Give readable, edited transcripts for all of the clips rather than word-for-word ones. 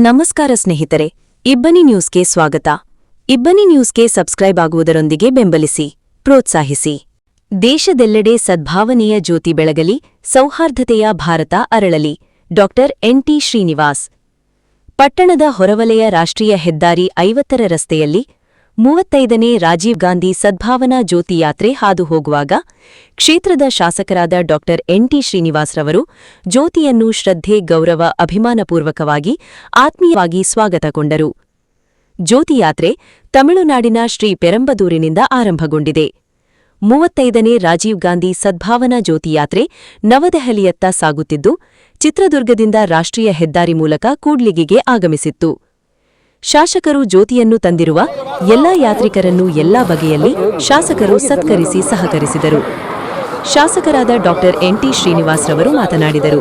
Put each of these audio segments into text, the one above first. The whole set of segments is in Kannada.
ನಮಸ್ಕಾರ ಸ್ನೇಹಿತರೆ, ಇಬ್ಬನಿ ನ್ಯೂಸ್ಗೆ ಸ್ವಾಗತ. ಇಬ್ಬನಿ ನ್ಯೂಸ್ಗೆ ಸಬ್ಸ್ಕ್ರೈಬ್ ಆಗುವುದರೊಂದಿಗೆ ಬೆಂಬಲಿಸಿ, ಪ್ರೋತ್ಸಾಹಿಸಿ. ದೇಶದೆಲ್ಲೆಡೆ ಸದ್ಭಾವನೆಯ ಜ್ಯೋತಿ ಬೆಳಗಲಿ, ಸೌಹಾರ್ದತೆಯ ಭಾರತ ಅರಳಲಿ. ಡಾ. ಎನ್.ಟಿ. ಶ್ರೀನಿವಾಸ್. ಪಟ್ಟಣದ ಹೊರವಲಯ ರಾಷ್ಟ್ರೀಯ ಹೆದ್ದಾರಿ 50ರ ರಸ್ತೆಯಲ್ಲಿ 35ನೇ ರಾಜೀವ್ ಗಾಂಧಿ ಸದ್ಭಾವನಾ ಜ್ಯೋತಿ ಯಾತ್ರೆ ಹಾದು ಹೋಗುವಾಗ ಕ್ಷೇತ್ರದ ಶಾಸಕರಾದ ಡಾ. ಎನ್.ಟಿ. ಶ್ರೀನಿವಾಸ್ರವರು ಜ್ಯೋತಿಯನ್ನು ಶ್ರದ್ಧೆ, ಗೌರವ, ಅಭಿಮಾನಪೂರ್ವಕವಾಗಿ ಆತ್ಮೀಯವಾಗಿ ಸ್ವಾಗತಗೊಂಡರು. ಜ್ಯೋತಿಯಾತ್ರೆ ತಮಿಳುನಾಡಿನ ಶ್ರೀ ಪೆರಂಬದೂರಿನಿಂದ ಆರಂಭಗೊಂಡಿದೆ. 35ನೇ ರಾಜೀವ್ ಗಾಂಧಿ ಸದ್ಭಾವನಾ ಜ್ಯೋತಿಯಾತ್ರೆ ನವದೆಹಲಿಯತ್ತ ಸಾಗುತ್ತಿದ್ದು, ಚಿತ್ರದುರ್ಗದಿಂದ ರಾಷ್ಟ್ರೀಯ ಹೆದ್ದಾರಿ ಮೂಲಕ ಕೂಡ್ಲಿಗಿಗೆ ಆಗಮಿಸಿತ್ತು. ಶಾಸಕರು ಜ್ಯೋತಿಯನ್ನು ತಂದಿರುವ ಎಲ್ಲಾ ಯಾತ್ರಿಕರನ್ನು ಎಲ್ಲಾ ಬಗೆಯಲ್ಲಿ ಶಾಸಕರು ಸತ್ಕರಿಸಿ ಸಹಕರಿಸಿದರು. ಶಾಸಕರಾದ ಡಾ. ಎನ್.ಟಿ. ಶ್ರೀನಿವಾಸ್ರವರು ಮಾತನಾಡಿದರು.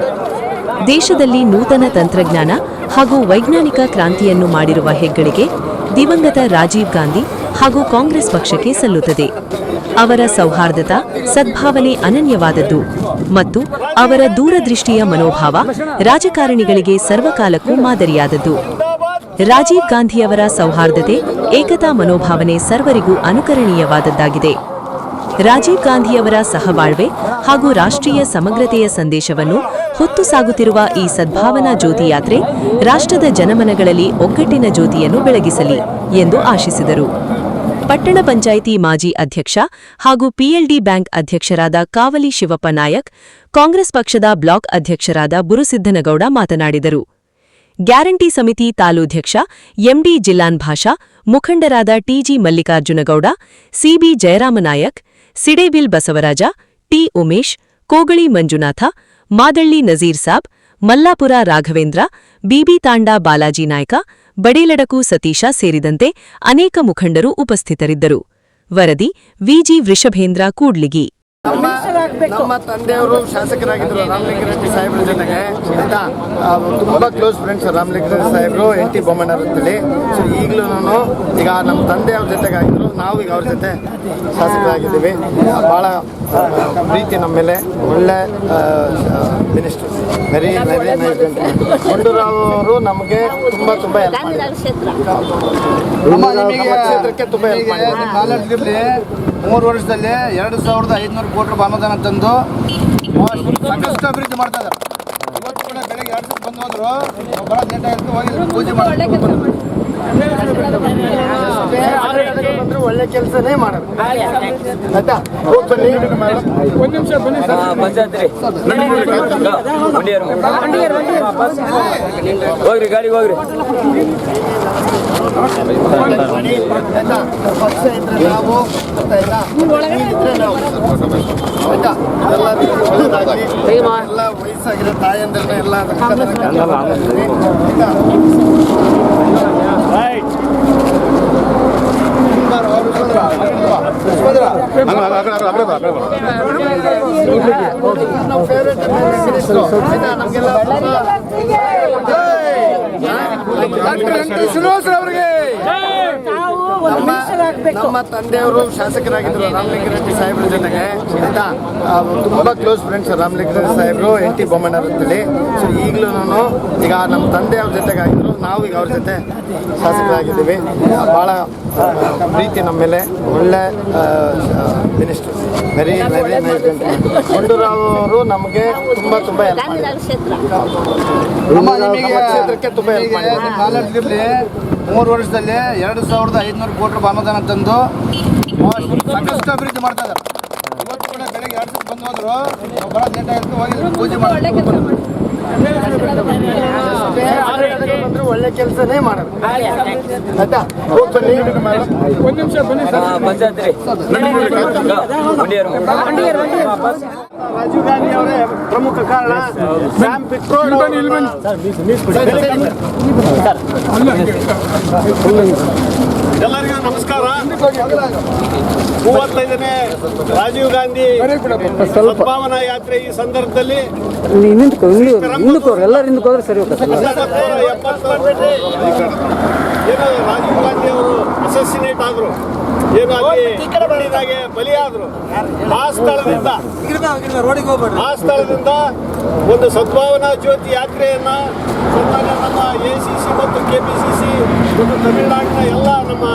ದೇಶದಲ್ಲಿ ನೂತನ ತಂತ್ರಜ್ಞಾನ ಹಾಗೂ ವೈಜ್ಞಾನಿಕ ಕ್ರಾಂತಿಯನ್ನು ಮಾಡಿರುವ ಹೆಗ್ಗಳಿಕೆ ದಿವಂಗತ ರಾಜೀವ್ ಗಾಂಧಿ ಹಾಗೂ ಕಾಂಗ್ರೆಸ್ ಪಕ್ಷಕ್ಕೆ ಸಲ್ಲುತ್ತದೆ. ಅವರ ಸೌಹಾರ್ದತಾ, ಸದ್ಭಾವನೆ ಅನನ್ಯವಾದದ್ದು ಮತ್ತು ಅವರ ದೂರದೃಷ್ಟಿಯ ಮನೋಭಾವ ರಾಜಕಾರಣಿಗಳಿಗೆ ಸರ್ವಕಾಲಕ್ಕೂ ಮಾದರಿಯಾದದ್ದು. ರಾಜೀವ್ ಗಾಂಧಿಯವರ ಸೌಹಾರ್ದತೆ, ಏಕತಾ ಮನೋಭಾವನೆ ಸರ್ವರಿಗೂ ಅನುಕರಣೀಯವಾದದ್ದಾಗಿದೆ. ರಾಜೀವ್ ಗಾಂಧಿಯವರ ಸಹಬಾಳ್ವೆ ಹಾಗೂ ರಾಷ್ಟ್ರೀಯ ಸಮಗ್ರತೆಯ ಸಂದೇಶವನ್ನು ಹೊತ್ತು ಸಾಗುತ್ತಿರುವ ಈ ಸದ್ಭಾವನಾ ಜ್ಯೋತಿ ಯಾತ್ರೆ ರಾಷ್ಟ್ರದ ಜನಮನಗಳಲ್ಲಿ ಒಗ್ಗಟ್ಟಿನ ಜ್ಯೋತಿಯನ್ನು ಬೆಳಗಿಸಲಿ ಎಂದು ಆಶಿಸಿದರು. ಪಟ್ಟಣ ಪಂಚಾಯಿತಿ ಮಾಜಿ ಅಧ್ಯಕ್ಷ ಹಾಗೂ ಪಿಎಲ್ಡಿ ಬ್ಯಾಂಕ್ ಅಧ್ಯಕ್ಷರಾದ ಕಾವಲಿ ಶಿವಪ್ಪ ನಾಯಕ್, ಕಾಂಗ್ರೆಸ್ ಪಕ್ಷದ ಬ್ಲಾಕ್ ಅಧ್ಯಕ್ಷರಾದ ಬುರುಸಿದ್ದನಗೌಡ ಮಾತನಾಡಿದರು. ಗ್ಯಾರಂಟಿ ಸಮಿತಿ ತಾಲೂಧ್ಯಕ್ಷ ಎಂಡಿ ಜಿಲ್ಲಾನ್ ಭಾಷಾ, ಮುಖಂಡರಾದ ಟಿಜಿ ಮಲ್ಲಿಕಾರ್ಜುನಗೌಡ, ಸಿಬಿ ಜಯರಾಮನಾಯಕ್, ಸಿಡೇವಿಲ್ ಬಸವರಾಜ, ಟಿ ಉಮೇಶ್, ಕೋಗಳಿ ಮಂಜುನಾಥ, ಮಾದಳ್ಳಿ ನಜೀರ್ ಸಾಬ್, ಮಲ್ಲಾಪುರ ರಾಘವೇಂದ್ರ, ಬಿಬಿ ತಾಂಡಾ ಬಾಲಾಜಿ ನಾಯ್ಕ, ಬಡೇಲಡಕು ಸತೀಶ ಸೇರಿದಂತೆ ಅನೇಕ ಮುಖಂಡರು ಉಪಸ್ಥಿತರಿದ್ದರು. ವರದಿ ವಿಜಿ ವೃಷಭೇಂದ್ರ ಕೂಡ್ಲಿಗಿ. ನಮ್ಮ ತಂದೆಯವರು ಶಾಸಕರಾಗಿದ್ದರು ರಾಮಲಿಂಗಾರೆಡ್ಡಿ ಸಾಹೇಬ್ರ ಜೊತೆಗೆ. ಆಯ್ತಾ, ತುಂಬ ಕ್ಲೋಸ್ ಫ್ರೆಂಡ್ಸ್ ರಾಮಲಿಂಗಾರೆಡ್ಡಿ ಸಾಹೇಬರು, ಎನ್.ಟಿ. ಬೊಮ್ಮಣ್ಣರಲ್ಲಿ. ಸೊ ಈಗಲೂ ಈಗ ನಮ್ಮ ತಂದೆಯವ್ರ ಜೊತೆಗಾಗಿದ್ರು, ನಾವು ಈಗ ಅವ್ರ ಜೊತೆ ಶಾಸಕರಾಗಿದ್ದೀವಿ. ಭಾಳ ಪ್ರೀತಿ ನಮ್ಮ ಮೇಲೆ. ಒಳ್ಳೆ minister, very very nice gentleman. Gundu Rao ಅವರು ನಮಗೆ ತುಂಬ ಹೆಲ್ಪ್ ಮಾಡಿದ್ದಾರೆ. ಕ್ಷೇತ್ರಕ್ಕೆ ತುಂಬ ಹೆಲ್ಪ್ ಮಾಡಿದ್ದಾರೆ. 3 ವರ್ಷದಲ್ಲಿ 2500 ಕೋಟಿ ಅನುದಾನ ತಂದು ಸಾಕಷ್ಟು ಅಭಿವೃದ್ಧಿ ಮಾಡ್ತಾ ಇದ್ದಾರೆ. ಇವತ್ತು ಕೂಡ ಬೆಳಗ್ಗೆ 2 ಸಲ ಬಂದು ಹೋದ್ರು, ಬರೋ ಲೇಟಾಗಿ ಹೋಗಿ ಪೂಜೆ ಮಾಡಿ ಒಳ್ಳೆ ಕೆಲಸನೇ ಮಾಡೋದು. ಆಯ್ತಾ, ಒಂದು ನಿಮಿಷ ಬನ್ನಿ. ಹೋಗ್ರಿ, ಗಾಡಿಗೆ ಹೋಗ್ರಿ. ಪಕ್ಷ ಇದ್ರೆ ನಾವು, ಇದ್ರೆ ನಾವು. ಆಯ್ತಾ, ಎಲ್ಲ ವಯಸ್ಸಾಗಿರೋ ತಾಯಂದ್ರನ್ನ ಎಲ್ಲ ನಮ್ಮ ತಂದೆಯವರು ಶಾಸಕರಾಗಿದ್ದರು ರಾಮಲಿಂಗಾರೆಡ್ಡಿ ಸಾಹೇಬ್ರ ಜೊತೆಗೆ. ಆಯ್ತಾ, ತುಂಬ ಕ್ಲೋಸ್ ಫ್ರೆಂಡ್ಸ್ ರಾಮಲಿಂಗಾರೆಡ್ಡಿ ಸಾಹೇಬರು, ಎನ್.ಟಿ. ಬೊಮ್ಮಣ್ಣರಲ್ಲಿ. ಸೊ ಈಗಲೂ ಈಗ ನಮ್ಮ ತಂದೆಯವ್ರ ಜೊತೆಗಾಗಿದ್ರು, ನಾವು ಈಗ ಅವ್ರ ಜೊತೆ ಶಾಸಕರಾಗಿದ್ದೀವಿ. ಭಾಳ ಪ್ರೀತಿ ನಮ್ಮ ಮೇಲೆ. ಒಳ್ಳೆ minister, very very nice gentleman. Gundu Rao ಅವರು ನಮಗೆ ತುಂಬ ಹೆಲ್ಪ್ ಮಾಡಿದ್ದಾರೆ. ಕ್ಷೇತ್ರಕ್ಕೆ ತುಂಬ ಹೆಲ್ಪ್ ಮಾಡಿದ್ದಾರೆ. 3 ವರ್ಷದಲ್ಲಿ 2500 ಕೋಟಿ ಅನುದಾನ ತಂದು ಸಾಕಷ್ಟು ಅಭಿವೃದ್ಧಿ ಮಾಡ್ತಾ ಇದ್ದಾರೆ. ಇವತ್ತು ಕೂಡ ಬೆಳಗ್ಗೆ 2 ಸಲ ಬಂದು ಹೋದ್ರು, ಬರೋ ಲೇಟಾಗಿ ಹೋಗಿ ಪೂಜೆ ಮಾಡಿ ಒಳ್ಳೆ ಕೆಲಸನೇ ಮಾಡೋದು. ಆಯ್ತಾ, ಒಂದು ನಿಮಿಷ ಬನ್ನಿ. ರಾಜೀವ್ ಗಾಂಧಿ ಅವರೇ ಪ್ರಮುಖ ಕಾರಣ. ಎಲ್ಲರಿಗೂ ನಮಸ್ಕಾರ. 35ನೇ ರಾಜೀವ್ ಗಾಂಧಿ ಸದ್ಭಾವನಾ ಯಾತ್ರೆ ಈ ಸಂದರ್ಭದಲ್ಲಿ ಏನು ರಾಜೀವ್ ಗಾಂಧಿ ಅವರು ಅಸಸಿನೇಟ್ ಆದರು, ಏನು ಅಲ್ಲಿ ಬಲಿಯಾದರು. ಆ ಸ್ಥಳದಿಂದ ಒಂದು ಸದ್ಭಾವನಾ ಜ್ಯೋತಿ ಯಾತ್ರೆಯನ್ನು ಸನ್ಮಾನ್ಯ ನಮ್ಮ ACC ಮತ್ತು KPCC ಮತ್ತು ತಮಿಳುನಾಡಿನ ಎಲ್ಲ ನಮ್ಮ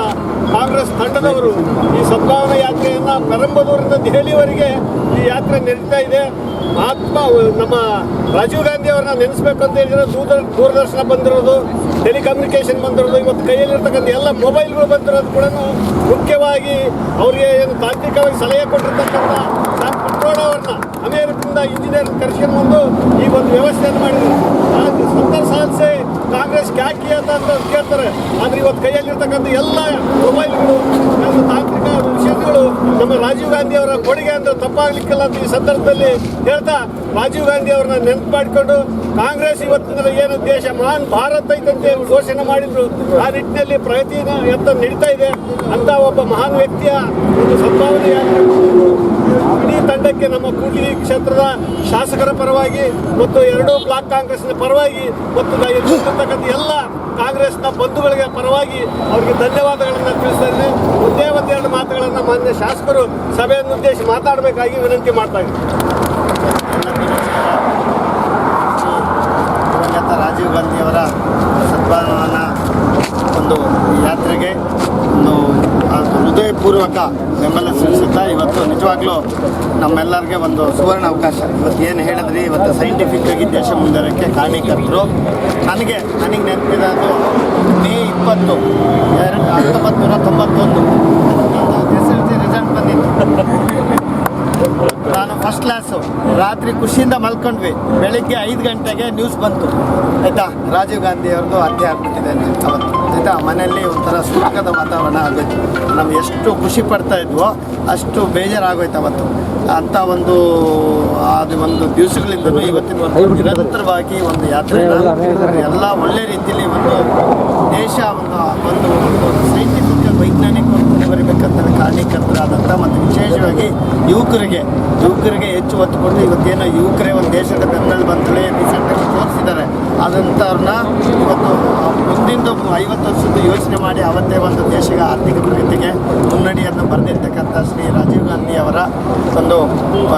ಕಾಂಗ್ರೆಸ್ ತಂಡದವರು ಈ ಸದ್ಭಾವನಾ ಯಾತ್ರೆಯನ್ನು ಪೆರಂಬಲೂರಿನಿಂದ ದೆಹಲಿವರೆಗೆ ಈ ಯಾತ್ರೆ ನಡೀತಾ ಇದೆ. ನಮ್ಮ ರಾಜೀವ್ ಗಾಂಧಿ ಅವರನ್ನ ನೆನೆಸ್ಬೇಕು ಅಂತ ಹೇಳಿದ್ರೆ ದೂರದರ್ಶನ ಬಂದಿರೋದು, ಟೆಲಿಕಮ್ಯುನಿಕೇಷನ್ ಬಂದಿರೋದು, ಇವತ್ತು ಕೈಯಲ್ಲಿರ್ತಕ್ಕಂಥ ಎಲ್ಲ ಮೊಬೈಲ್ಗಳು ಬಂದಿರೋದು ಕೂಡ ಮುಖ್ಯವಾಗಿ ಅವರಿಗೆ ಏನು ತಾಂತ್ರಿಕವಾಗಿ ಸಲಹೆ ಕೊಟ್ಟಿರ್ತಕ್ಕಂಥ ಸಾಮ್ ಪಿಟ್ರೋಡಾ ಅವ್ರನ್ನ ಅಮೇರಿಕದಿಂದ ಇಂಜಿನಿಯರ್ ಕರೆಸ್ಕೊಂಡು ಈ ಒಂದು ವ್ಯವಸ್ಥೆಯನ್ನು ಮಾಡಿದ್ರು. 70 ಸಾಲ್ ಸೆ ಕಾಂಗ್ರೆಸ್ ಕ್ಯಾ ಕಿಯಾ ಅಂತ ಕೇಳ್ತಾರೆ, ಆದರೆ ಇವತ್ತು ಕೈಯಲ್ಲಿರ್ತಕ್ಕಂಥ ಎಲ್ಲ ಮೊಬೈಲ್ಗಳು ಎಲ್ಲ ತಾಂತ್ರಿಕ ವಿಷಯಗಳು ನಮ್ಮ ರಾಜೀವ್ ಗಾಂಧಿ ಅವರ ಕೊಡುಗೆ ಅಂತ ತಪ್ಪಾಗಲಿಕ್ಕಿಲ್ಲ ಅಂತ ಈ ಸಂದರ್ಭದಲ್ಲಿ ಹೇಳ್ತಾ ರಾಜೀವ್ ಗಾಂಧಿ ಅವ್ರನ್ನ ನೆನಪು ಮಾಡಿಕೊಂಡು ಕಾಂಗ್ರೆಸ್ ಇವತ್ತಿನ ಏನು ದೇಶ ಮಹಾನ್ ಭಾರತ ಐತಂತೆ ಘೋಷಣೆ ಮಾಡಿದ್ರು, ಆ ನಿಟ್ಟಿನಲ್ಲಿ ಪ್ರಗತಿನ ಎತ್ತ ನಡೀತಾ ಇದೆ ಅಂತ ಒಬ್ಬ ಮಹಾನ್ ವ್ಯಕ್ತಿಯ ಒಂದು ಸದ್ಭಾವನೆ ಇಡೀ ತಂಡಕ್ಕೆ ನಮ್ಮ ಕೂಡ್ಲಿಗಿ ಕ್ಷೇತ್ರದ ಶಾಸಕರ ಪರವಾಗಿ ಮತ್ತು 2 ಬ್ಲಾಕ್ ಕಾಂಗ್ರೆಸ್ನ ಪರವಾಗಿ ಮತ್ತು ಇಲ್ಲಿರ್ತಕ್ಕಂಥ ಎಲ್ಲ ಕಾಂಗ್ರೆಸ್ನ ಬಂಧುಗಳಿಗೆ ಪರವಾಗಿ ಅವರಿಗೆ ಧನ್ಯವಾದಗಳನ್ನು ತಿಳಿಸ್ತಾ ಇದ್ದೀನಿ. ಒಂದೆರಡು ಮಾತುಗಳನ್ನು ಮಾನ್ಯ ಶಾಸಕರು ಸಭೆಯನ್ನು ಉದ್ದೇಶಿಸಿ ಮಾತಾಡಬೇಕಾಗಿ ವಿನಂತಿ ಮಾಡ್ತಾ ಇದ್ದೀನಿ. ದಿವಂಗತ ರಾಜೀವ್ ಗಾಂಧಿಯವರ ಸದ್ಭಾವನಾ ಒಂದು ಯಾತ್ರೆಗೆ ಒಂದು ಹೃದಯಪೂರ್ವಕ ಬೆಂಬಲ ಸೂಚಿಸುತ್ತಾ ಇವತ್ತು ನಿಜವಾಗ್ಲೂ ನಮ್ಮೆಲ್ಲರಿಗೆ ಒಂದು ಸುವರ್ಣ ಅವಕಾಶ. ಇವತ್ತು ಏನು ಹೇಳಿದ್ರಿ, ಇವತ್ತು ಸೈಂಟಿಫಿಕ್ ಆಗಿ ದೇಶ ಮುಂದರಕ್ಕೆ ಕಾರಣೀಕರ್ತರು. ನನಗೆ ನೆನಪಿರೋದು ಮೇ 20, 1991 SSLC ರಿಸಲ್ಟ್ ಬಂದಿತ್ತು. ನಾನು ಫಸ್ಟ್ ಕ್ಲಾಸು, ರಾತ್ರಿ ಖುಷಿಯಿಂದ ಮಲ್ಕೊಂಡ್ವಿ. ಬೆಳಿಗ್ಗೆ 5 ಗಂಟೆಗೆ ನ್ಯೂಸ್ ಬಂತು, ಆಯಿತಾ, ರಾಜೀವ್ ಗಾಂಧಿ ಅವ್ರದ್ದು ಹತ್ಯೆ ಆಗ್ಬಿಟ್ಟಿದೆ ಅಂತ. ಅವತ್ತು ಆಯಿತಾ, ಮನೆಯಲ್ಲಿ ಒಂಥರ ಸುಖದ ವಾತಾವರಣ ಆಗೋಯ್ತು. ನಮ್ಗೆ ಎಷ್ಟು ಖುಷಿ ಪಡ್ತಾ ಇದ್ವೋ ಅಷ್ಟು ಬೇಜಾರಾಗೋಯ್ತು ಅವತ್ತು. ಅಂಥ ಒಂದು ದಿವಸಗಳಿಂದಲೂ ಇವತ್ತಿನವರೆಗೂ ನಿರಂತರವಾಗಿ ಒಂದು ಯಾತ್ರೆನ ಎಲ್ಲ ಒಳ್ಳೆ ರೀತಿಯಲ್ಲಿ ಒಂದು ದೇಶ ಒಂದು ಸೈಂಟಿಫಿಕ್ ವೈಜ್ಞಾನಿಕ ಬರೀಬೇಕಂತ ಕಾರಣೀಕರ್ತರಾದಂಥ ಮತ್ತು ವಿಶೇಷವಾಗಿ ಯುವಕರಿಗೆ ಹೆಚ್ಚು ಒತ್ತು ಕೊಟ್ಟು ಇವತ್ತೇನೋ ಯುವಕರೇ ಒಂದು ದೇಶದ ಬೆನ್ನೆಲು ಬಂತಲೇ ರೀಸೆಂಟಾಗಿ ತೋರಿಸಿದ್ದಾರೆ. ಆದಂಥವ್ರನ್ನ ಇವತ್ತು ಮುಂದಿನ 50 ವರ್ಷದ ಯೋಚನೆ ಮಾಡಿ ಅವತ್ತೇ ಒಂದು ದೇಶದ ಆರ್ಥಿಕ ಪ್ರಗತಿಗೆ ಮುನ್ನಡಿಯನ್ನು ಬರೆದಿರ್ತಕ್ಕಂಥ ಶ್ರೀ ರಾಜೀವ್ ಗಾಂಧಿ ಅವರ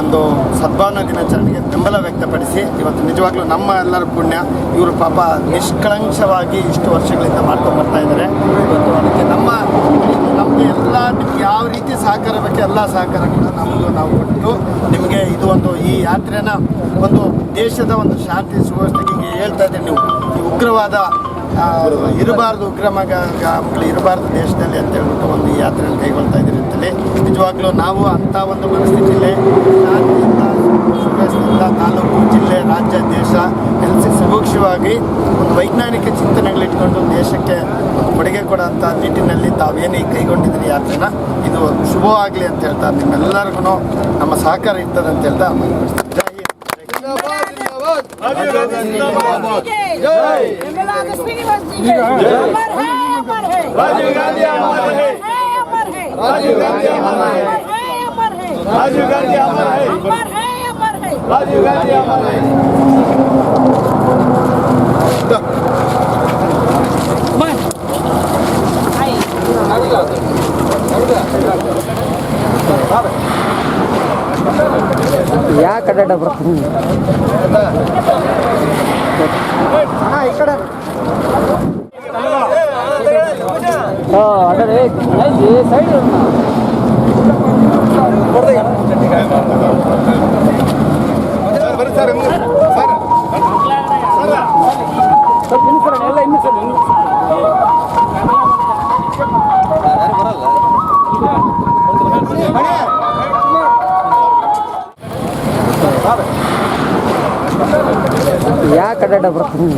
ಒಂದು ಸದ್ಭಾವನಾ ದಿನಾಚರಣೆಗೆ ಬೆಂಬಲ ವ್ಯಕ್ತಪಡಿಸಿ ಇವತ್ತು ನಿಜವಾಗ್ಲೂ ನಮ್ಮ ಎಲ್ಲರ ಪುಣ್ಯ. ಇವರು ಪಾಪ ನಿಷ್ಕಳಂಕವಾಗಿ ಇಷ್ಟು ವರ್ಷಗಳಿಂದ ಮಾಡ್ಕೊಂಡ್ಬರ್ತಾ ಇದ್ದಾರೆ. ಇವತ್ತು ಅದಕ್ಕೆ ನಮಗೆ ಎಲ್ಲ ನಿಮ್ಗೆ ಯಾವ ರೀತಿ ಸಹಕಾರ ಬೇಕು ಎಲ್ಲ ಸಹಕಾರಗಳನ್ನ ನಾವು ಕೊಟ್ಟು ನಿಮಗೆ ಇದು ಈ ಯಾತ್ರೆನ ಒಂದು ದೇಶದ ಒಂದು ಶಾಂತಿ ಸುವ್ಯವಸ್ಥೆಗೆ ಹೇಳ್ತಾ ಇದ್ದೀರಿ. ನೀವು ಉಗ್ರವಾದ ಇರಬಾರ್ದು, ಉಗ್ರಗಾಮಿಗಳು ಇರಬಾರ್ದು ದೇಶದಲ್ಲಿ ಅಂತ ಹೇಳ್ಬಿಟ್ಟು ಒಂದು ಈ ಯಾತ್ರೆಯನ್ನು ಕೈಗೊಳ್ತಾ ಇದ್ದೀರಿ ಅಂತಲೇ ನಿಜವಾಗ್ಲೂ ನಾವು ಅಂಥ ಒಂದು ಪರಿಸ್ಥಿತಿಯಲ್ಲಿ ಶಾಂತಿಯಿಂದ ಸುವ್ಯವಸ್ಥೆಯಿಂದ ತಾಲೂಕು, ಜಿಲ್ಲೆ, ರಾಜ್ಯ, ದೇಶ ಎಲ್ಲ ಸುಭೂಕ್ಷವಾಗಿ ಒಂದು ವೈಜ್ಞಾನಿಕ ಚಿಂತನೆಗಳಿಟ್ಕೊಂಡು ದೇಶಕ್ಕೆ ಒಂದು ಕೊಡುಗೆ ಕೊಡೋಂಥ ನಿಟ್ಟಿನಲ್ಲಿ ತಾವೇನೇ ಕೈಗೊಂಡಿದ್ದೀರಿ ಯಾತ್ರೆನ, ಇದು ಶುಭವಾಗಲಿ ಅಂತ ಹೇಳ್ತಾ ನಿಮ್ಮೆಲ್ಲರಿಗೂ ನಮ್ಮ ಸಹಕಾರ ಇರ್ತದೆ ಅಂತ ಹೇಳ್ತಾ राजीव गांधी अमर है, राजीव गांधी अमर है, राजीव गांधी अमर है, राजीव गांधी अमर है। ಯಾ ಕಡೆ ಬರ್ತೀನಿ ಈ ಕಡೆ ಅದೇ ಸೈಡ್ ಎಲ್ಲ ಇನ್ನು ಸರ್ ಯಾ ಕಡೆ ಬರ್ತೀನಿ